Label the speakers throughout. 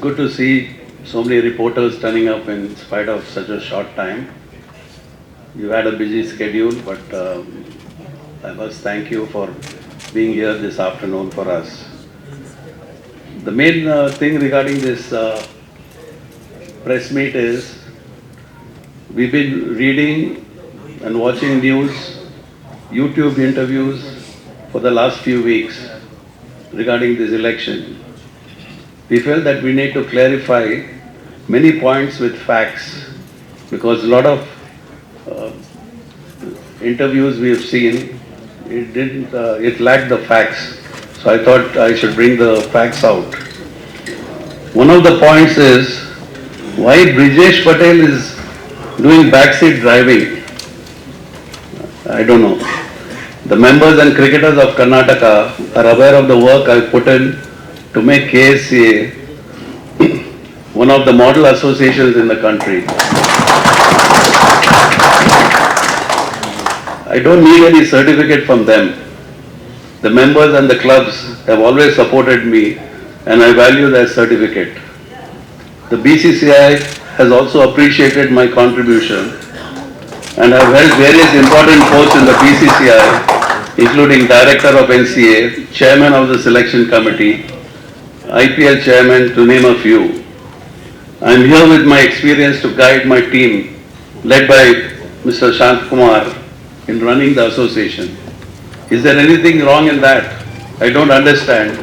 Speaker 1: good to see so many reporters turning up in spite of such a short time. You had a busy schedule, but I must thank you for being here this afternoon for us. The main thing regarding this press meet is we've been reading and watching news, YouTube interviews for the last few weeks regarding this election. We felt that we need to clarify many points with facts because a lot of interviews we have seen, it lacked the facts. So I thought I should bring the facts out. One of the points is why Brijesh Patil is doing backseat driving. I don't know. The members and cricketers of Karnataka are aware of the work I put in to make KSCA one of the model associations in the country. I don't need any certificate from them. The members and the clubs have always supported me and I value their certificate. The BCCI has also appreciated my contribution and I have held various important posts in the BCCI, including Director of NCA, Chairman of the Selection Committee, IPL Chairman, to name a few. I am here with my experience to guide my team, led by Mr. Shant Kumar, in running the association. Is there anything wrong in that? I don't understand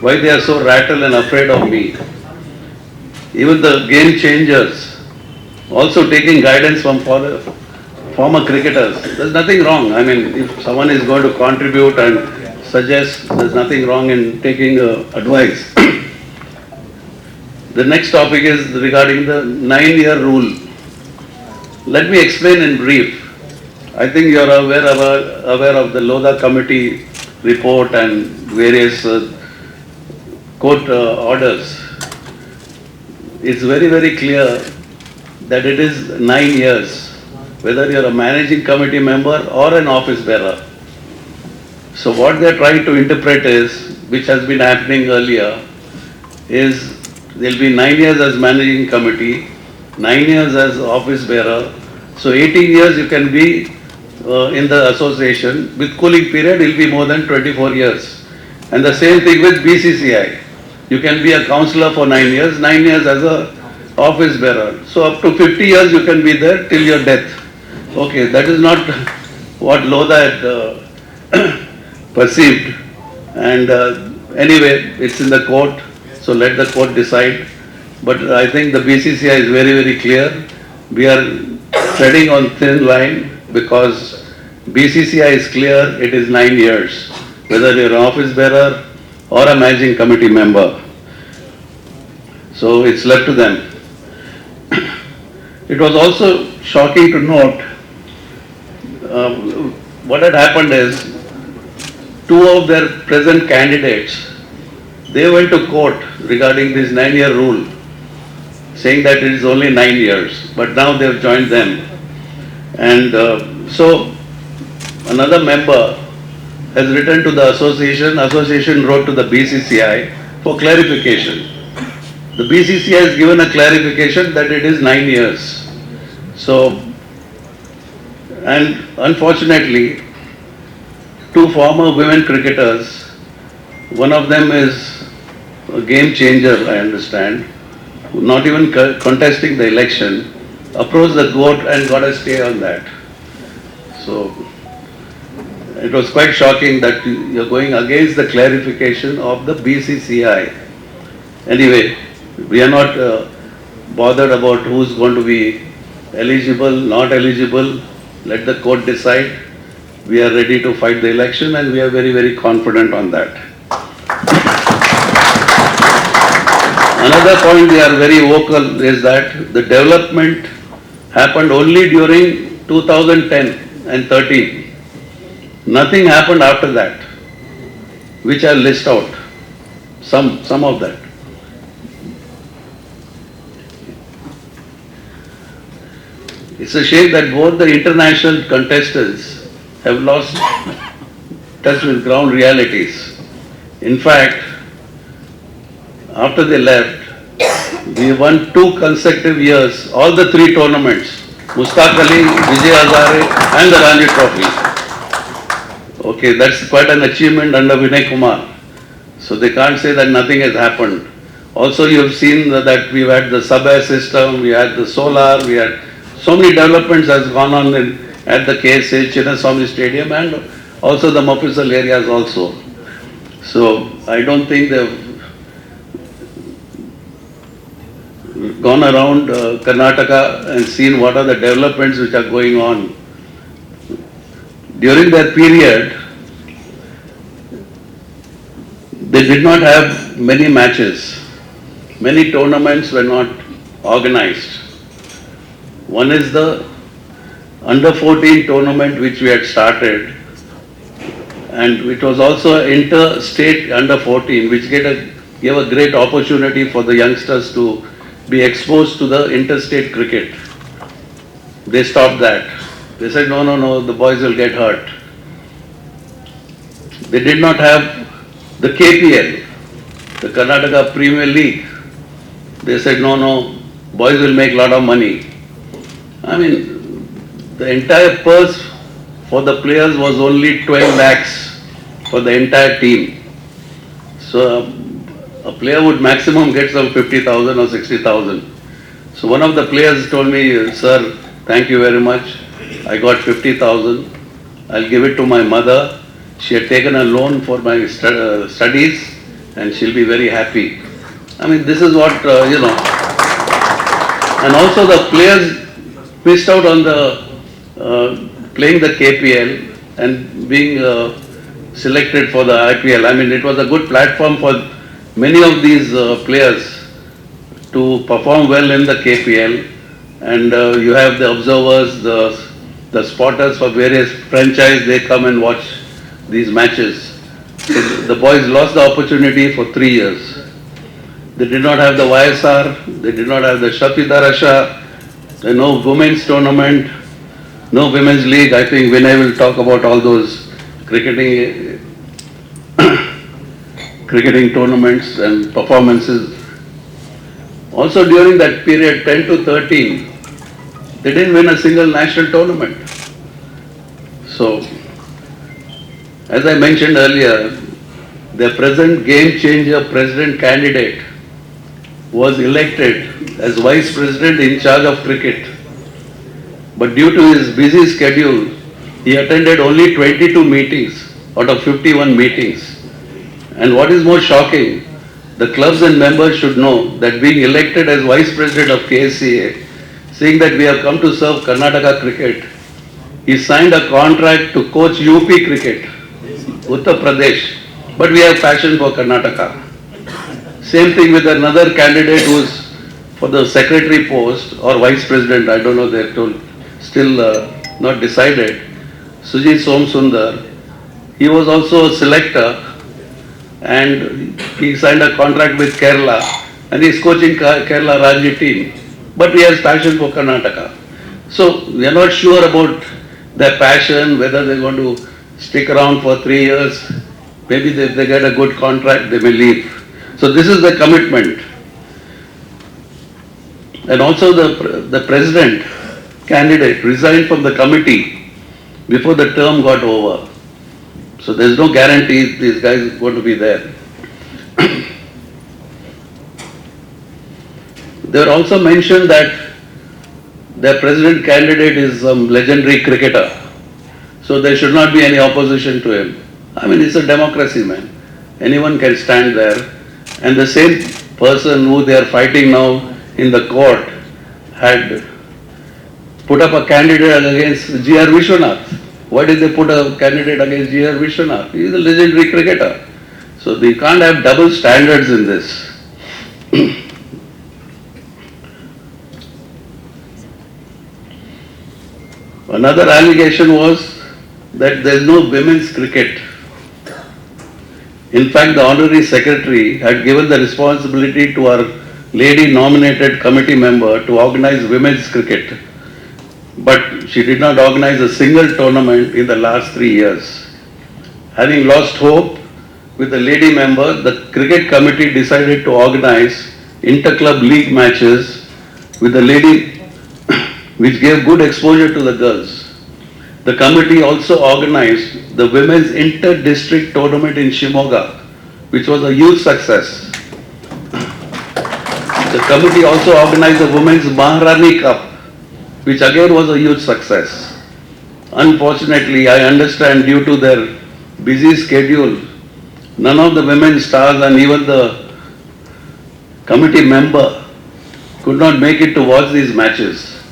Speaker 1: why they are so rattled and afraid of me. Even the game changers, also taking guidance from former cricketers. There's nothing wrong. I mean, if someone is going to contribute and suggest, there's nothing wrong in taking advice. The next topic is regarding the 9-year rule. Let me explain in brief. I think you are aware of the Lodha committee report and various court orders. It's very, very clear that it is 9 years, whether you are a managing committee member or an office bearer. So what they are trying to interpret is, which has been happening earlier, is there will be 9 years as managing committee, 9 years as office bearer. So 18 years you can be in the association. With cooling period, it will be more than 24 years. And the same thing with BCCI. You can be a councillor for 9 years, 9 years as a office bearer. So up to 50 years you can be there till your death. Okay, that is not what Lodha had perceived. And anyway, it's in the court, so let the court decide. But I think the BCCI is very, very clear. We are treading on thin line because BCCI is clear, it is 9 years, whether you're an office bearer or a managing committee member. So it's left to them. It was also shocking to note what had happened is two of their present candidates, they went to court regarding this 9-year rule, saying that it is only 9 years, but now they have joined them. And so another member has written to the association wrote to the BCCI for clarification. The BCCI has given a clarification that it is 9 years. So, and unfortunately, two former women cricketers, one of them is a game changer, I understand, not even contesting the election, approached the court and got a stay on that. So it was quite shocking that you're going against the clarification of the BCCI. Anyway, we are not bothered about who's going to be eligible, not eligible. Let the court decide. We are ready to fight the election and we are very, very confident on that. Another point we are very vocal is that the development happened only during 2010 and 13. Nothing happened after that, which I'll list out, some of that. It's a shame that both the international contestants have lost touch with ground realities. In fact, after they left, We won 2 consecutive years, all the 3 tournaments. Mustaq Ali, Vijay Hazare and the Ranji Trophy. Okay, that's quite an achievement under Vinay Kumar. So they can't say that nothing has happened. Also, you have seen that we've had the sub-air system, we had the solar, we had so many developments has gone on at the KSCA Chinnaswamy Stadium and also the Mofusal areas also. So I don't think they've gone around Karnataka and seen what are the developments which are going on. During that period, they did not have many matches. Many tournaments were not organized. One is the under 14 tournament which we had started, and it was also interstate under 14, which gave a great opportunity for the youngsters to be exposed to the interstate cricket. They stopped that. They said, no, the boys will get hurt. They did not have the KPL, the Karnataka Premier League. They said, no, boys will make a lot of money. I mean, the entire purse for the players was only 12 lakhs for the entire team. So a player would maximum get some 50,000 or 60,000. So one of the players told me, sir, thank you very much. I got 50,000. I'll give it to my mother. She had taken a loan for my studies and she'll be very happy. I mean, this is what, And also the players missed out on the playing the KPL and being selected for the IPL. I mean, it was a good platform for many of these players to perform well in the KPL. And you have the observers, the spotters for various franchise, they come and watch these matches. So the boys lost the opportunity for 3 years. They did not have the YSR, they did not have the Shati Darasha, no women's tournament, no women's league. I think Vinay will talk about all those cricketing tournaments and performances. Also during that period, 10 to 13, they didn't win a single national tournament. So, as I mentioned earlier, the present game changer president candidate was elected as vice president in charge of cricket. But due to his busy schedule, he attended only 22 meetings out of 51 meetings. And what is more shocking, the clubs and members should know that being elected as vice president of KSCA, saying that we have come to serve Karnataka cricket, he signed a contract to coach UP cricket, Uttar Pradesh, but we have passion for Karnataka. Same thing with another candidate who's for the secretary post or vice president, I don't know, they're told, still not decided, Sujit Somsundar. He was also a selector and he signed a contract with Kerala and he's coaching Kerala Ranji team. But he has passion for Karnataka. So we are not sure about their passion, whether they're going to stick around for 3 years. Maybe if they get a good contract, they may leave. So this is the commitment. And also the president candidate resigned from the committee before the term got over. So there's no guarantee these guys are going to be there. They were also mentioned that their president candidate is some legendary cricketer. So there should not be any opposition to him. I mean, it's a democracy, man. Anyone can stand there. And the same person who they are fighting now in the court had put up a candidate against G.R. Vishwanath. Why did they put a candidate against G.R. Vishwanath? He is a legendary cricketer. So they can't have double standards in this. Another allegation was that there is no women's cricket. In fact, the Honorary Secretary had given the responsibility to our lady nominated committee member to organize women's cricket. But she did not organize a single tournament in the last 3 years. Having lost hope with the lady member, the cricket committee decided to organize inter-club league matches with the lady, which gave good exposure to the girls. The committee also organized the women's inter-district tournament in Shimoga, which was a huge success. The committee also organized the Women's Maharani Cup, which again was a huge success. Unfortunately, I understand due to their busy schedule, none of the women stars and even the committee member could not make it to watch these matches.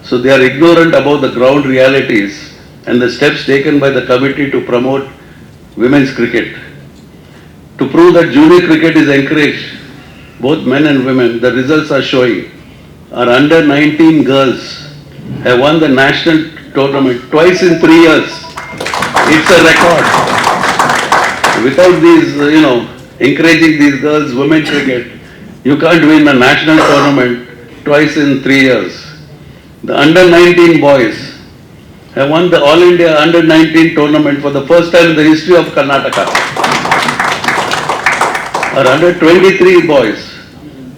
Speaker 1: So they are ignorant about the ground realities and the steps taken by the committee to promote women's cricket. To prove that junior cricket is encouraged, both men and women, the results are showing. Our under 19 girls have won the national tournament twice in 3 years. It's a record. Without these, encouraging these girls, women cricket, you can't win a national tournament twice in 3 years. The under 19 boys have won the All India under 19 tournament for the first time in the history of Karnataka. Our under 23 boys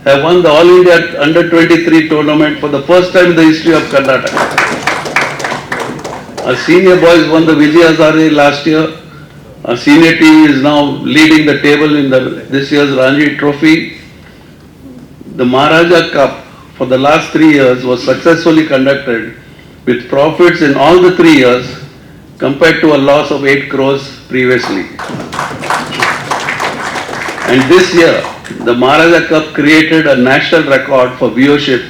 Speaker 1: have won the All India under 23 tournament for the first time in the history of Karnataka. Our senior boys won the Vijay Hazare last year. Our senior team is now leading the table in this year's Ranji Trophy. The Maharaja Cup for the last 3 years was successfully conducted with profits in all the 3 years compared to a loss of 8 crores previously. And this year, the Maharaja Cup created a national record for viewership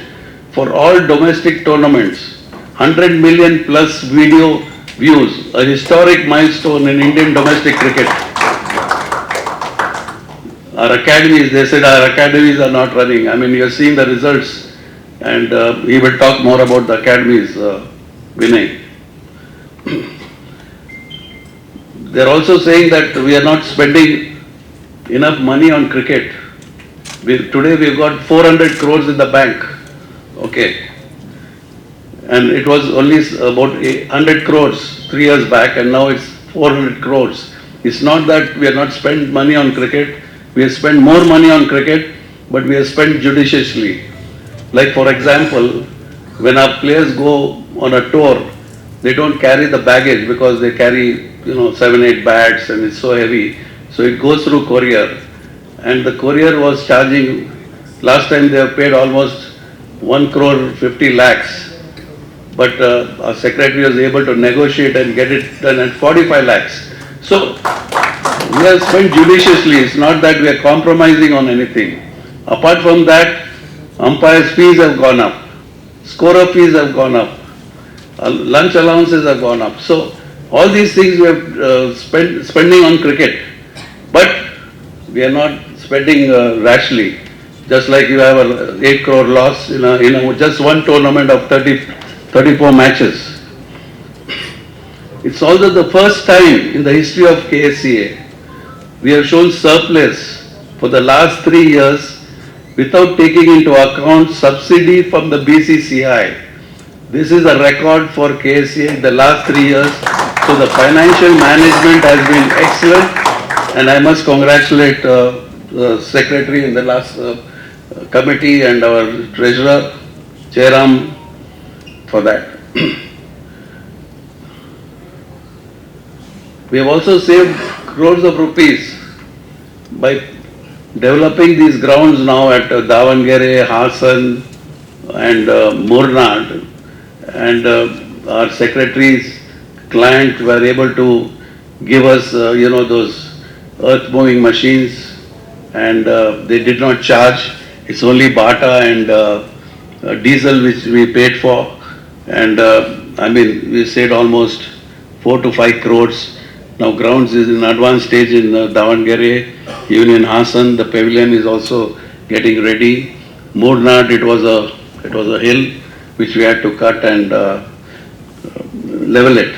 Speaker 1: for all domestic tournaments. 100 million plus video views, a historic milestone in Indian domestic cricket. Our academies, they said our academies are not running. I mean, you are seeing the results, and we will talk more about the academies, Vinay. They are also saying that we are not spending enough money on cricket. Today we've got 400 crores in the bank. Okay. And it was only about 100 crores 3 years back, and now it's 400 crores. It's not that we have not spent money on cricket. We have spent more money on cricket, but we have spent judiciously. Like for example, when our players go on a tour, they don't carry the baggage because they carry 7-8 bats and it's so heavy. So it goes through courier, and the courier was charging, last time they have paid almost 1 crore 50 lakhs, but our secretary was able to negotiate and get it done at 45 lakhs. So we have spent judiciously. It's not that we are compromising on anything. Apart from that, umpires' fees have gone up, scorer fees have gone up, lunch allowances have gone up. So all these things we have spending on cricket. But we are not spending rashly. Just like you have an 8 crore loss in just one tournament of 34 matches. It's also the first time in the history of KSCA we have shown surplus for the last 3 years without taking into account subsidy from the BCCI. This is a record for KSCA in the last 3 years. So the financial management has been excellent. And I must congratulate the secretary in the last committee and our treasurer, Jairam, for that. We have also saved crores of rupees by developing these grounds now at Davangere, Hassan and Murnad. And our secretary's client were able to give us, those earth moving machines, and they did not charge. It's only Bata and diesel which we paid for, and we saved almost 4 to 5 crores. Now grounds is in advanced stage in Davangere, even in Hassan the pavilion is also getting ready. Murnad, it was a hill which we had to cut and level it.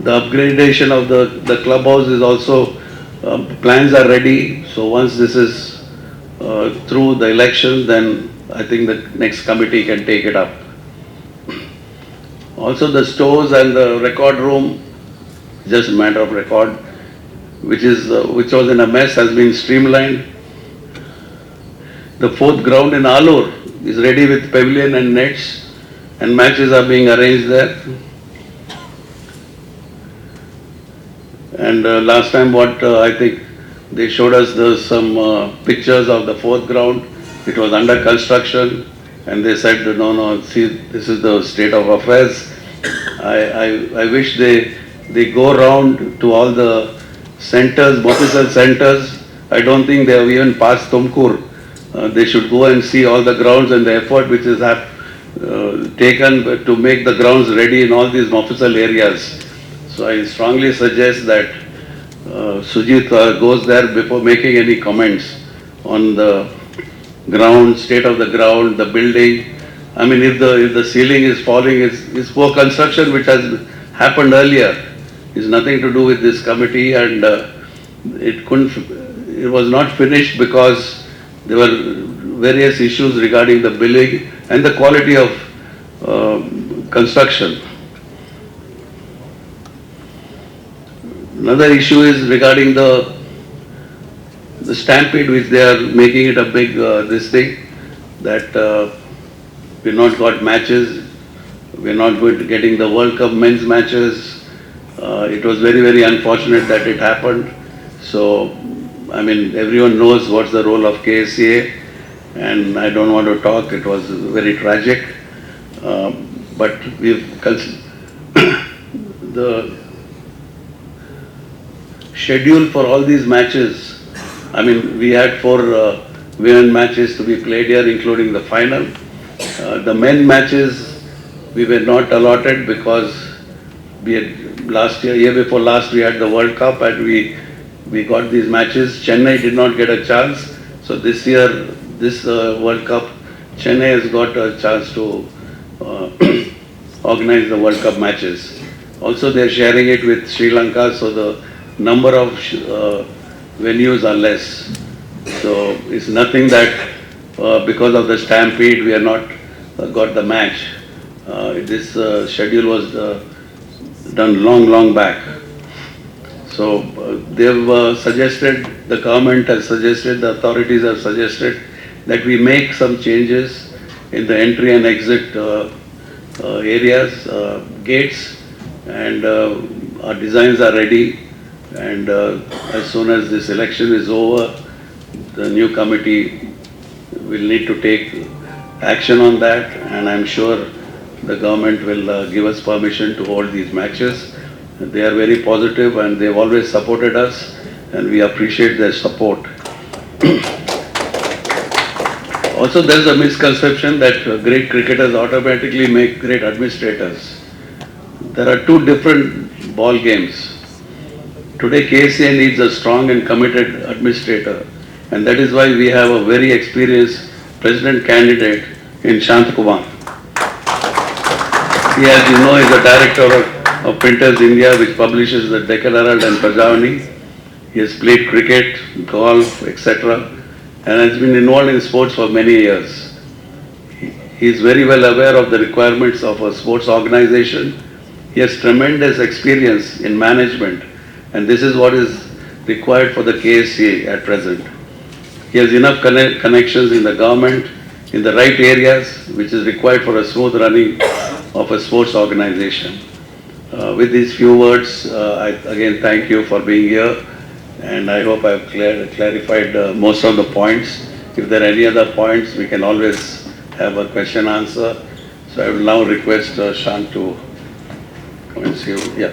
Speaker 1: The upgradation of the clubhouse is also, plans are ready. So once this is through the election, then I think the next committee can take it up. Also the stores and the record room, just a matter of record. which was in a mess, has been streamlined. The fourth ground in Alur is ready with pavilion and nets, and matches are being arranged there. And last time I think they showed us some pictures of the fourth ground. It was under construction, and they said, no, see, this is the state of affairs. I wish they go around to all the centers, Mofussil centers. I don't think they have even passed Tumkur. They should go and see all the grounds and the effort which is taken to make the grounds ready in all these Mofussil areas. So I strongly suggest that Sujit goes there before making any comments on the ground, state of the ground, the building. I mean, if the ceiling is falling, it's poor construction which has happened earlier. It's nothing to do with this committee, and it was not finished because there were various issues regarding the billing and the quality of construction. Another issue is regarding the stampede, which they are making it a big this thing, that we've not got matches, we're not going to getting the World Cup men's matches. It was very, very unfortunate that it happened. So, I mean, everyone knows what's the role of KSCA, and I don't want to talk, it was very tragic. But the schedule for all these matches, I mean, we had 4 women matches to be played here, including the final. The men matches we were not allotted because we had year before last we had the World Cup, and we got these matches. Chennai did not get a chance. So this year, this World Cup, Chennai has got a chance to organize the World Cup matches. Also, they are sharing it with Sri Lanka, so the number of venues are less. So it's nothing that because of the stampede we are not got the match. This schedule was done long back. So they've suggested, the government has suggested, the authorities have suggested that we make some changes in the entry and exit areas, gates, and our designs are ready. And as soon as this election is over, the new committee will need to take action on that, and I'm sure the government will give us permission to hold these matches. They are very positive and they've always supported us, and we appreciate their support. Also, there is a misconception that great cricketers automatically make great administrators. There are 2 different ball games. Today, KSCA needs a strong and committed administrator, and that is why we have a very experienced president candidate in Shant Kumar. He, as you know, is the director of Printers India, which publishes the Deccan Herald and Prajavani. He has played cricket, golf, etc., and has been involved in sports for many years. He is very well aware of the requirements of a sports organization. He has tremendous experience in management, and this is what is required for the KSCA at present. He has enough connections in the government, in the right areas, which is required for a smooth running of a sports organization. With these few words, I again thank you for being here, and I hope I have clarified most of the points. If there are any other points, we can always have a question answer. So I will now request Shant to come and see you. Yeah.